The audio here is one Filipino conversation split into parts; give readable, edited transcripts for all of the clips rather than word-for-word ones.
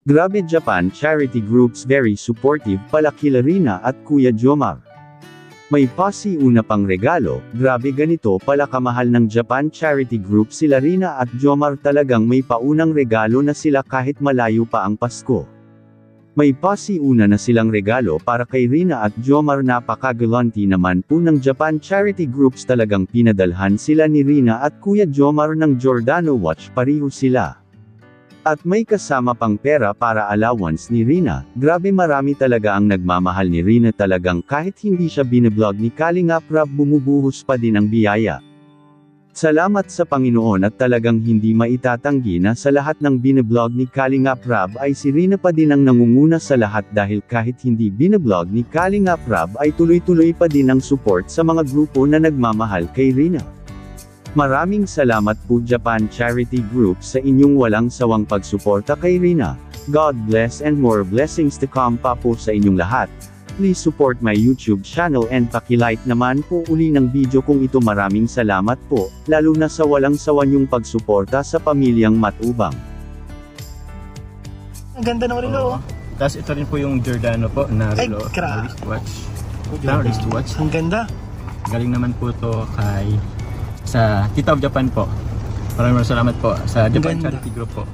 Grabe Japan Charity Groups very supportive pala kila Rina at Kuya Jomar. May pasiuna pang regalo, grabe ganito pala kamahal ng Japan Charity Group sila Rina at Jomar talagang may paunang regalo na sila kahit malayo pa ang Pasko. May pasiuna na silang regalo para kay Rina at Jomar napakagalanti naman po ng Japan Charity Groups talagang pinadalhan sila ni Rina at Kuya Jomar ng Giordano watch pareho sila. At may kasama pang pera para allowance ni Rina, grabe marami talaga ang nagmamahal ni Rina talagang kahit hindi siya binablog ni Kalingap Rab bumubuhos pa din ang biyaya. Salamat sa Panginoon at talagang hindi maitatanggi na sa lahat ng binablog ni Kalingap Rab ay si Rina pa din ang nangunguna sa lahat dahil kahit hindi binablog ni Kalingap Rab ay tuloy-tuloy pa din ang support sa mga grupo na nagmamahal kay Rina. Maraming salamat po Japan Charity Group sa inyong walang sawang pagsuporta kay Rina. God bless and more blessings to come pa po sa inyong lahat. Please support my YouTube channel and paki-like naman po uli ng video kung ito. Maraming salamat po, lalo na sa walang sawa niyong pagsuporta sa pamilyang Matubang. Ang ganda ng relo. Tapos ito rin po yung Giordano po na relo. Wristwatch. Wristwatch. Ang ganda. Galing naman po to kay sa Tita of Japan po. Maraming salamat po sa Japan Charity Group po.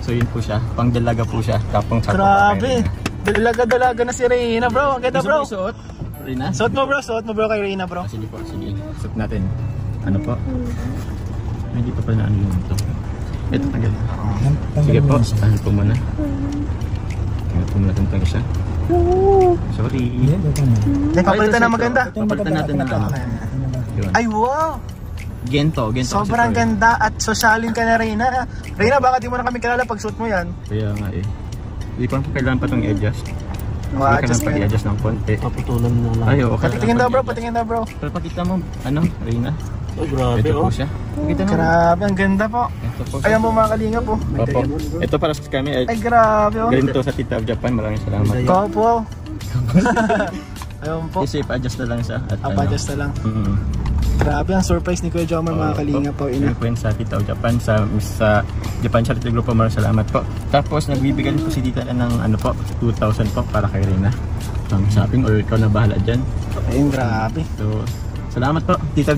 So yun po siya, pang dalaga po siya, tapong sa grabe. Dalaga na si Rina bro. Ang ganda bro. Gusto mo suot? Rina? Suot mo bro kay Rina bro. Sige po, sige. Suot natin. Ano po? Hindi pa pala ano yun ito. Ito tagal. Sige po, ano po muna. Ano po muna itong siya. Sorry. Papalitan na maganda. Papalitan natin na lang. Ay wow! Gento. Sobrang ganda at sosyalin ka na Rina. Rina, baka di mo na kami kilala pag suot mo yan. Kaya nga eh. Hindi ko pa kailangan pa itong i-adjust. Adjust pa i-adjust ng konti. Paputulan mo lang. Ay, okay. Patingin daw bro. Pero pakita mo, ano, Rina? Oh, grabe ito po siya. Pakita mo. Grabe, ang ganda po. Ayan po mga kalinga po. Opo. Ito para sa kami. Ay grabe oh. Galing to sa Tita of Japan. Maraming salamat. Ikaw po. Ayun po. Kasi pa-adjust na lang siya. Pa-adjust na lang. Grabe ang surprise ni Kuya Jomar mga kalinga po. Ina po sa Tita of Japan sa Japan Charity Group po. Maraming salamat po. Tapos nagbibigay po si Tita ng ano po 2,000 po para kay Rina. Shopping or ikaw na bahala dyan. Ayun grabe. So salamat po Tita of Japan.